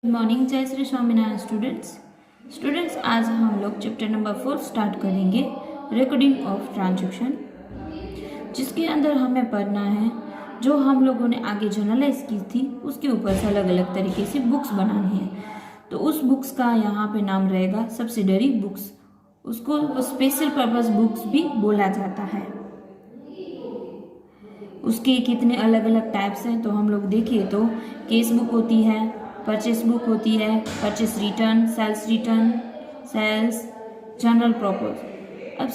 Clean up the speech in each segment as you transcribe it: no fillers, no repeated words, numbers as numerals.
Good morning, जय Shri Swaminarayan students. आज हम लोग चैप्टर नंबर 4 स्टार्ट करेंगे, रिकॉर्डिंग ऑफ ट्रांजैक्शन, जिसके अंदर हमें पढ़ना है जो हम लोगों ने आगे जर्नलाइज की थी उसके ऊपर से अलग अलग तरीके से बुक्स बनानी है। तो उस बुक्स का यहाँ पे नाम रहेगा सब्सिडरी बुक्स। उसको स्पेशल पर्पस बुक्स भी बोला जाता है। उसके कितने अलग अलग टाइप्स हैं तो हम लोग देखिए तो केस बुक होती है, परचेस बुक होती है, purchase return, sales, general purpose. अब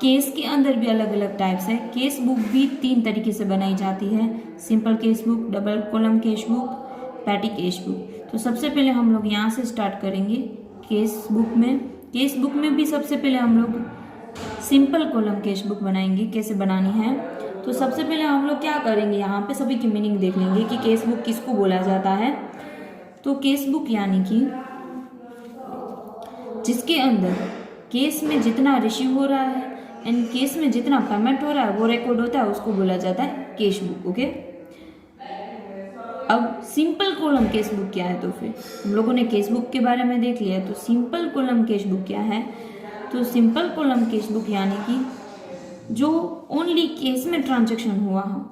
केस के अंदर भी अलग अलग टाइप्स है। केस बुक भी 3 तरीके से बनाई जाती है, simple cash book, double column cash book, petty cash book. तो सबसे पहले हम लोग यहाँ से स्टार्ट करेंगे केस बुक में। केस बुक में भी सबसे पहले हम लोग सिंपल कॉलम केस बुक बनाएंगे। कैसे बनानी है तो सबसे पहले हम लोग क्या करेंगे, यहाँ पे सभी की मीनिंग देख लेंगे कि केस बुक किसको बोला जाता है। तो केस बुक यानी कि जिसके अंदर केस में जितना रिसीव हो रहा है एंड केस में जितना पेमेंट हो रहा है वो रिकॉर्ड होता है, उसको बोला जाता है केस बुक। ओके, अब सिंपल कॉलम केस बुक क्या है तो फिर हम लोगों ने केस बुक के बारे में देख लिया। तो सिंपल कॉलम केस बुक क्या है तो सिंपल कॉलम केस बुक यानी कि जो ओनली केस में ट्रांजैक्शन हुआ हो,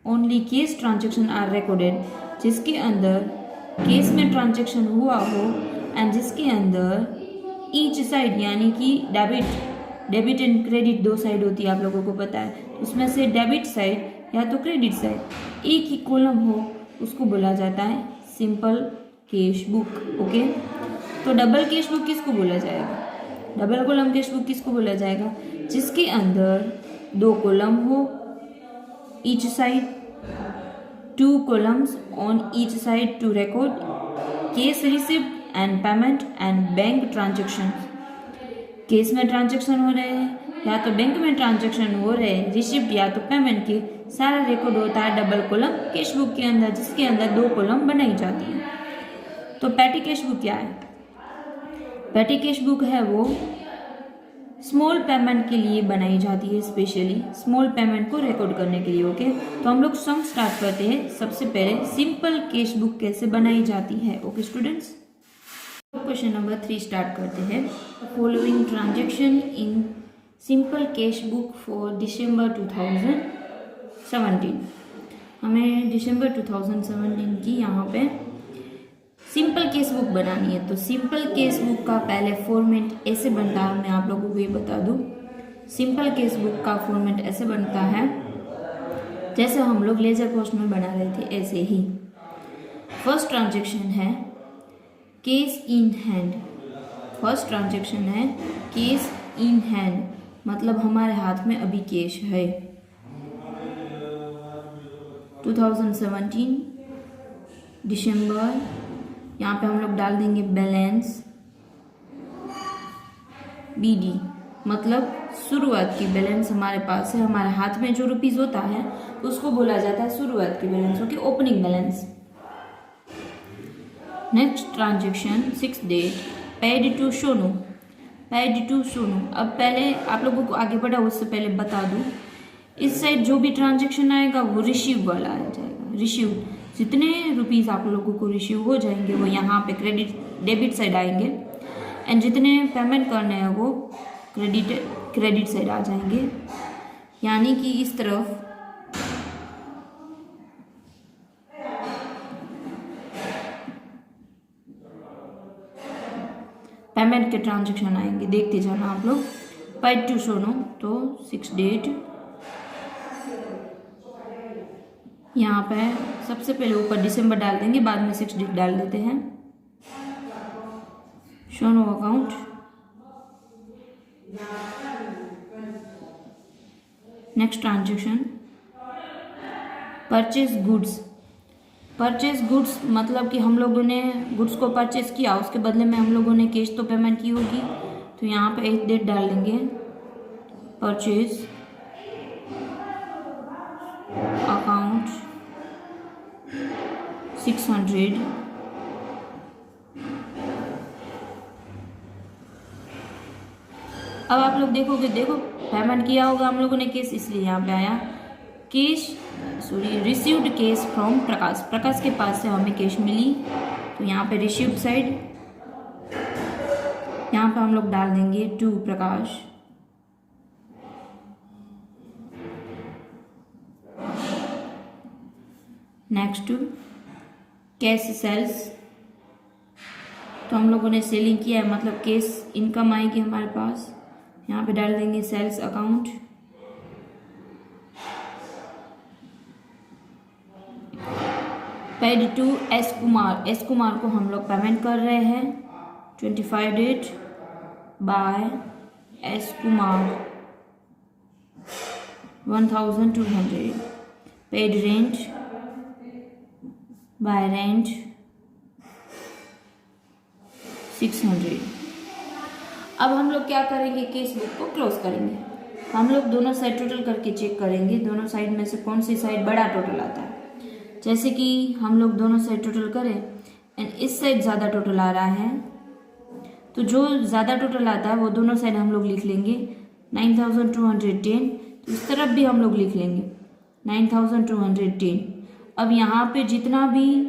only cash transaction are recorded, जिसके अंदर केस में ट्रांजैक्शन हुआ हो एंड जिसके अंदर ईच साइड यानी कि डेबिट एंड क्रेडिट 2 साइड होती है, आप लोगों को पता है। उसमें से डेबिट साइड या तो क्रेडिट साइड एक ही कॉलम हो उसको बोला जाता है सिंपल केस बुक। ओके, तो डबल केस बुक किसको बोला जाएगा, डबल कॉलम केस बुक किसको बोला जाएगा, जिसके अंदर 2 कॉलम हो each side, 2 columns on each side to record case receipt and payment and bank transactions। Case में ट्रांजैक्शन हो रहे हैं या तो बैंक में ट्रांजैक्शन हो रहे हैं, रिसिप्ट या तो पेमेंट के, सारा रिकॉर्ड होता है डबल कॉलम केस बुक के अंदर, जिसके अंदर 2 कॉलम बनाई जाती है। तो पैटी केस बुक क्या है, पैटी केस बुक है वो स्मॉल पेमेंट के लिए बनाई जाती है, स्पेशली स्मॉल पेमेंट को रिकॉर्ड करने के लिए। ओके, तो हम लोग सम स्टार्ट करते हैं। सबसे पहले सिंपल केस बुक कैसे बनाई जाती है। Okay students, question number 3 start करते हैं। Following transaction in simple cash book for December 2017। हमें दिसंबर 2017 की यहाँ पे सिंपल केस बुक बनानी है। तो सिंपल केस बुक का पहले फॉर्मेट ऐसे बनता है, मैं आप लोगों को ये बता दूं। सिंपल केस बुक का फॉर्मेट ऐसे बनता है जैसे हम लोग लेजर पोस्ट में बना रहे थे, ऐसे ही। फर्स्ट ट्रांजैक्शन है case in hand, first transaction है केस इन हैंड, मतलब हमारे हाथ में अभी कैश है। 2017 दिसंबर, यहाँ पे हम लोग डाल देंगे बैलेंस BD, मतलब शुरुआत की बैलेंस हमारे पास है। हमारे हाथ में जो रुपीज होता है उसको बोला जाता है शुरुआत की balance, okay, opening balance. Next transaction 6 date paid to Sonu, paid to Sonu. अब पहले आप लोगों को आगे बढ़ा उससे पहले बता दूं, इस साइड जो भी ट्रांजैक्शन आएगा वो रिसीव वाला आ जाएगा। रिसीव, जितने रुपीस आप लोगों को रिसीव हो जाएंगे वो यहाँ पे डेबिट साइड आएंगे एंड जितने पेमेंट करने हैं वो क्रेडिट साइड आ जाएंगे। यानी कि इस तरफ पेमेंट के ट्रांजैक्शन आएंगे, देखते जाना आप लोग। पेड टू सोनू, तो 6 डेट, यहाँ पे सबसे पहले ऊपर दिसंबर डाल देंगे, बाद में 6 डेट डाल देते हैं। Sonu account, next transaction purchase goods. Purchase goods मतलब कि हम लोगों ने गुड्स को परचेज किया, उसके बदले में हम लोगों ने कैश तो पेमेंट की होगी, तो यहाँ पे 1 डेट डाल देंगे। परचेज अकाउंट 600, अब आप लोग देखोगे, देखो पेमेंट किया होगा हम लोगों ने कैश, इसलिए यहाँ पे आया कैश, रिसीव्ड कैश फ्रॉम प्रकाश, प्रकाश के पास से हमें कैश मिली तो यहाँ पे रिसीव्ड साइड, यहाँ पे हम लोग डाल देंगे to Prakash. Next cash sales, तो हम लोगों ने सेलिंग किया है मतलब कैश इनकम आएगी हमारे पास, यहाँ पे डाल देंगे sales account. Paid to S Kumar, S Kumar को हम लोग पेमेंट कर रहे हैं 25 date by S Kumar 1200। Paid rent by rent 600। अब हम लोग क्या करेंगे, केस बुक को क्लोज करेंगे। हम लोग दोनों साइड टोटल करके चेक करेंगे, दोनों साइड में से कौन सी साइड बड़ा टोटल आता है। जैसे कि हम लोग दोनों साइड टोटल करें एंड इस साइड ज़्यादा टोटल आ रहा है, तो जो ज़्यादा टोटल आता है वो दोनों साइड हम लोग लिख लेंगे 9210। तो इस तरफ भी हम लोग लिख लेंगे 9210। अब यहाँ पे जितना भी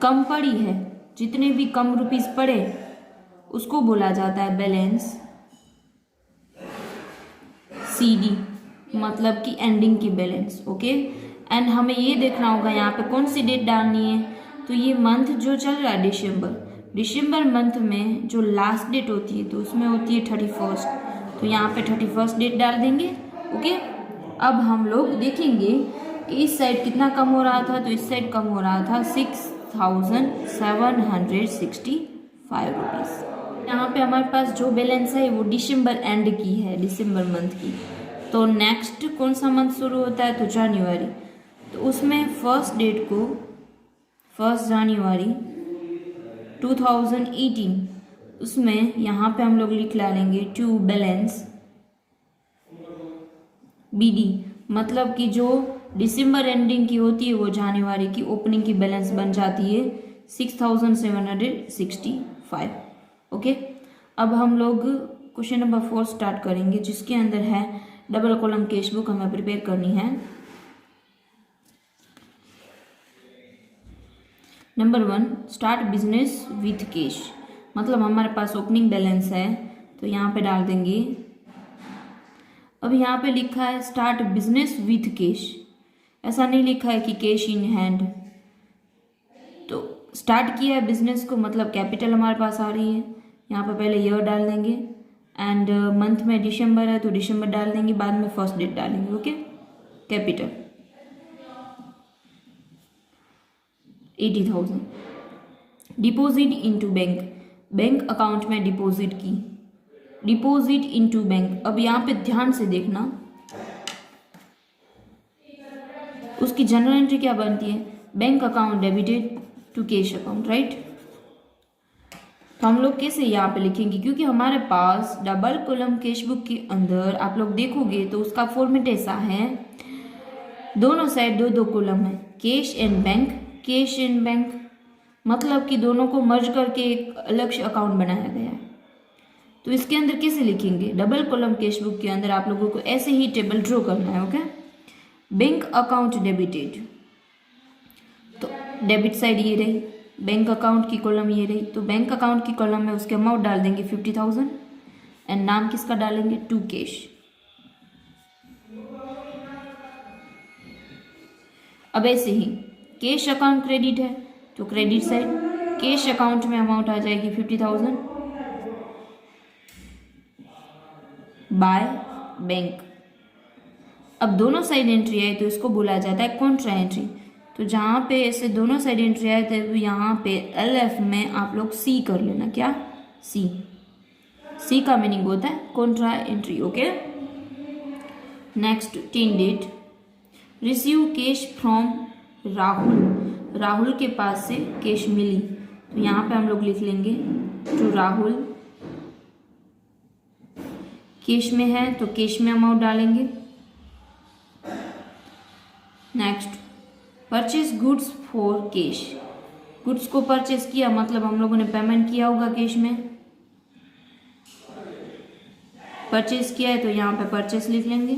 कम पड़ी है, जितने भी कम रुपीस पड़े उसको बोला जाता है बैलेंस CD, मतलब कि एंडिंग की बैलेंस। ओके, एंड हमें ये देखना होगा यहाँ पे कौन सी डेट डालनी है। तो ये मंथ जो चल रहा है दिसंबर मंथ में जो लास्ट डेट होती है तो उसमें होती है 31st, तो यहाँ पे 31st डेट डाल देंगे। ओके, अब हम लोग देखेंगे कि इस साइड कितना कम हो रहा था, तो इस साइड कम हो रहा था 6765 रुपीज़। यहाँ पे हमारे पास जो बैलेंस है वो दिसंबर एंड की है, दिसंबर मंथ की। तो नेक्स्ट कौन सा मंथ शुरू होता है, तो जनवरी। तो उसमें फर्स्ट डेट को 1 जनवरी 2018, उसमें यहाँ पे हम लोग लिख डालेंगे टू बैलेंस BD, मतलब कि जो दिसंबर एंडिंग की होती है वो जनवरी की ओपनिंग की बैलेंस बन जाती है 6765। ओके, अब हम लोग क्वेश्चन नंबर 4 स्टार्ट करेंगे, जिसके अंदर है डबल कॉलम कैश बुक हमें प्रिपेयर करनी है। Number 1, start business with cash, मतलब हमारे पास ओपनिंग बैलेंस है तो यहाँ पे डाल देंगे। अब यहाँ पे लिखा है स्टार्ट बिजनेस विथ कैश, ऐसा नहीं लिखा है कि कैश इन हैंड। तो स्टार्ट किया है बिजनेस को, मतलब कैपिटल हमारे पास आ रही है। यहाँ पे पहले ईयर डाल देंगे एंड मंथ में दिसंबर है तो दिसंबर डाल देंगे, बाद में फर्स्ट डेट डालेंगे। Okay, capital 80,000। Deposit into bank, bank account में डिपॉजिट की, डिपॉजिट इनटू बैंक। अब यहाँ पे ध्यान से देखना उसकी जनरल एंट्री क्या बनती है, bank account debited to cash account, right. तो हम लोग कैसे यहाँ पे लिखेंगे, क्योंकि हमारे पास डबल कॉलम कैश बुक के अंदर आप लोग देखोगे तो उसका फॉर्मेट ऐसा है, दोनों साइड दो कॉलम है, cash and bank, cash and bank, मतलब कि दोनों को मर्ज करके एक अलग से अकाउंट बनाया गया है। तो इसके अंदर कैसे लिखेंगे, डबल कॉलम कैश बुक के अंदर आप लोगों को ऐसे ही टेबल ड्रॉ करना है। ओके, बैंक अकाउंट डेबिटेड, तो डेबिट साइड ये रही, बैंक अकाउंट की कॉलम ये रही, तो बैंक अकाउंट की कॉलम में उसके अमाउंट डाल देंगे 50,000 एंड नाम किसका डालेंगे, टू कैश। अब ऐसे ही कैश अकाउंट क्रेडिट है तो क्रेडिट साइड, कैश अकाउंट में अमाउंट आ जाएगी 50,000 बाय बैंक। अब दोनों साइड एंट्री है तो इसको बोला जाता है कॉन्ट्रा एंट्री। तो जहाँ पे ऐसे दोनों साइड एंट्री आए थे तो यहाँ पे LF में आप लोग C कर लेना, क्या C का मीनिंग होता है contra entry. Okay, next 10 date, receive cash from Rahul, Rahul के पास से कैश मिली, तो यहाँ पे हम लोग लिख लेंगे टू राहुल, कैश में है तो कैश में अमाउंट डालेंगे। Next, purchase goods for cash, goods को परचेज किया मतलब हम लोगों ने पेमेंट किया होगा कैश में, परचेज किया है तो यहाँ पे परचेज लिख लेंगे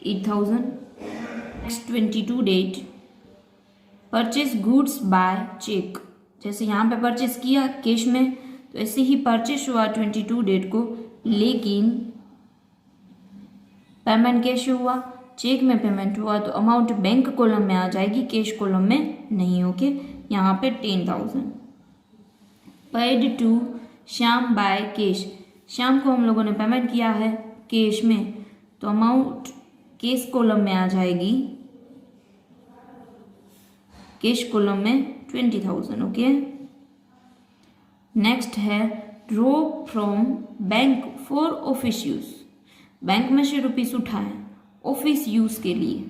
8,000। Next 22 date, purchase goods by cheque, जैसे यहाँ पे परचेज किया कैश में तो ऐसे ही परचेज हुआ 22 डेट को, लेकिन पेमेंट कैश हुआ, चेक में पेमेंट हुआ तो अमाउंट बैंक कॉलम में आ जाएगी, कैश कॉलम में नहीं। ओके, यहाँ पे 10,000 paid to Shyam by cash, Shyam को हम लोगों ने पेमेंट किया है कैश में तो अमाउंट कैश कॉलम में आ जाएगी, कैश कॉलम में 20,000। ओके, नेक्स्ट है draw from bank for office use, bank में से रुपीस उठाए ऑफिस यूज के लिए,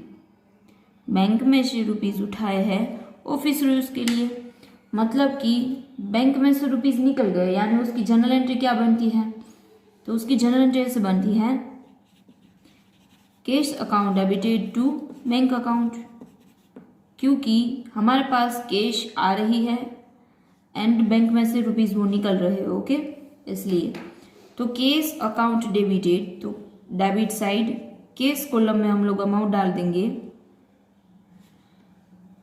बैंक में से रुपीस उठाए हैं ऑफिस यूज के लिए, मतलब कि बैंक में से रुपीस निकल गए, यानी उसकी जर्नल एंट्री क्या बनती है, तो उसकी जर्नल एंट्री ऐसे बनती है cash account debited to bank account, क्योंकि हमारे पास कैश आ रही है एंड बैंक में से रुपीस वो निकल रहे हैं। ओके, इसलिए तो कैश अकाउंट डेबिटेड, तो डेबिट साइड कैश कॉलम में हम लोग अमाउंट डाल देंगे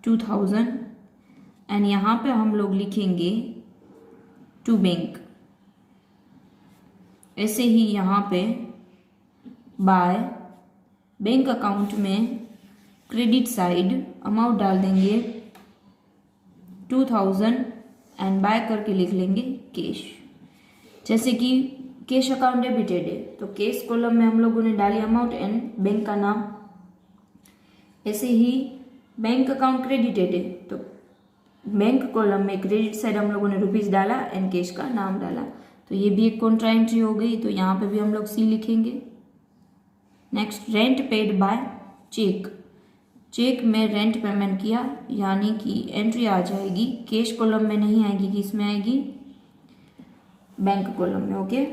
2000 एंड यहाँ पे हम लोग लिखेंगे टू बैंक, ऐसे ही यहाँ पे बाय बैंक अकाउंट में क्रेडिट साइड अमाउंट डाल देंगे 2000 एंड बाय करके लिख लेंगे कैश, जैसे कि कैश अकाउंट डेबिटेड है तो कैश कॉलम में हम लोगों ने डाली अमाउंट एंड बैंक का नाम, ऐसे ही बैंक अकाउंट क्रेडिटेड है तो बैंक कॉलम में क्रेडिट साइड हम लोगों ने रुपीस डाला एंड कैश का नाम डाला, तो ये भी एक कॉन्ट्रा एंट्री हो गई, तो यहाँ पे भी हम लोग सी लिखेंगे। Next rent paid by cheque, cheque में रेंट पेमेंट किया यानी कि एंट्री आ जाएगी कैश कॉलम में नहीं आएगी, किस में आएगी, बैंक कॉलम में। ओके,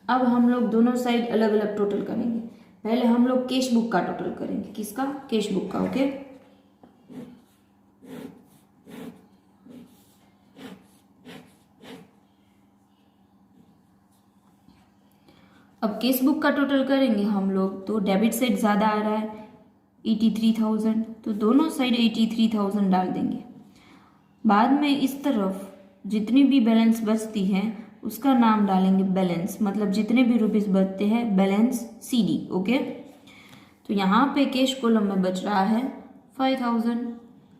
अब हम लोग दोनों साइड अलग अलग टोटल करेंगे, पहले हम लोग कैश बुक का टोटल करेंगे, किसका, कैश बुक का। ओके, अब कैश बुक का टोटल करेंगे हम लोग तो डेबिट साइड ज़्यादा आ रहा है 83,000, तो दोनों साइड 83,000 डाल देंगे, बाद में इस तरफ जितनी भी बैलेंस बचती है उसका नाम डालेंगे बैलेंस, मतलब जितने भी रुपीस बचते हैं बैलेंस CD। ओके, तो यहाँ पे कैश कॉलम में बच रहा है 5,000,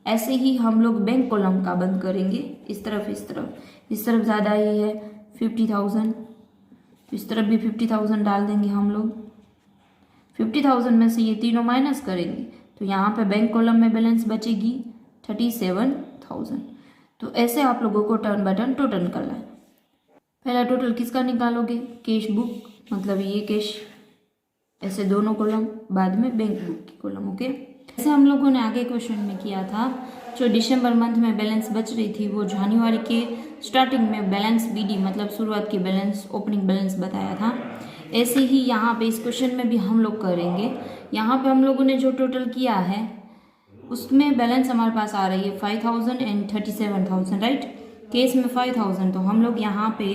ऐसे ही हम लोग बैंक कॉलम का बंद करेंगे, इस तरफ इस तरफ, इस तरफ ज़्यादा ही है 50,000 तो इस तरफ भी 50,000 डाल देंगे हम लोग, 50,000 में से ये तीनों माइनस करेंगे तो यहाँ पे बैंक कॉलम में बैलेंस बचेगी 37,000। तो ऐसे आप लोगों को टर्न बाय टर्न टोटल करना है। पहला टोटल किसका निकालोगे, कैश बुक, मतलब ये कैश, ऐसे दोनों कॉलम, बाद में बैंक बुक की कॉलम। ओके, ऐसे हम लोगों ने आगे क्वेश्चन में किया था, जो दिसंबर मंथ में बैलेंस बच रही थी वो जनवरी के स्टार्टिंग में बैलेंस BD मतलब शुरुआत की बैलेंस, ओपनिंग बैलेंस बताया था, ऐसे ही यहाँ पे इस क्वेश्चन में भी हम लोग करेंगे। यहाँ पे हम लोगों ने जो टोटल किया है उसमें बैलेंस हमारे पास आ रही है 5,000 एंड 37,000, राइट, केस में 5,000, तो हम लोग यहाँ पे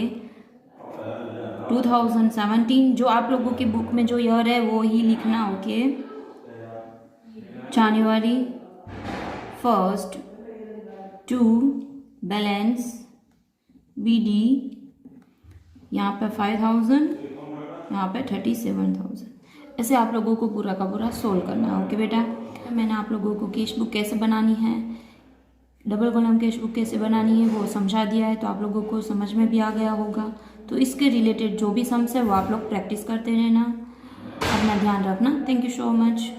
2017 जो आप लोगों की बुक में जो ईयर है वो ही लिखना। ओके, जनवरी 1 टू बैलेंस BD, यहाँ पे 5,000, यहाँ पे 37,000, ऐसे आप लोगों को पूरा का पूरा सोल्व करना है। ओके बेटा, मैंने आप लोगों को कैश बुक कैसे बनानी है, डबल कॉलम कैश बुक कैसे बनानी है वो समझा दिया है, तो आप लोगों को समझ में भी आ गया होगा। तो इसके रिलेटेड जो भी सम्स है वो आप लोग प्रैक्टिस करते रहना, अपना ध्यान रखना। Thank you so much.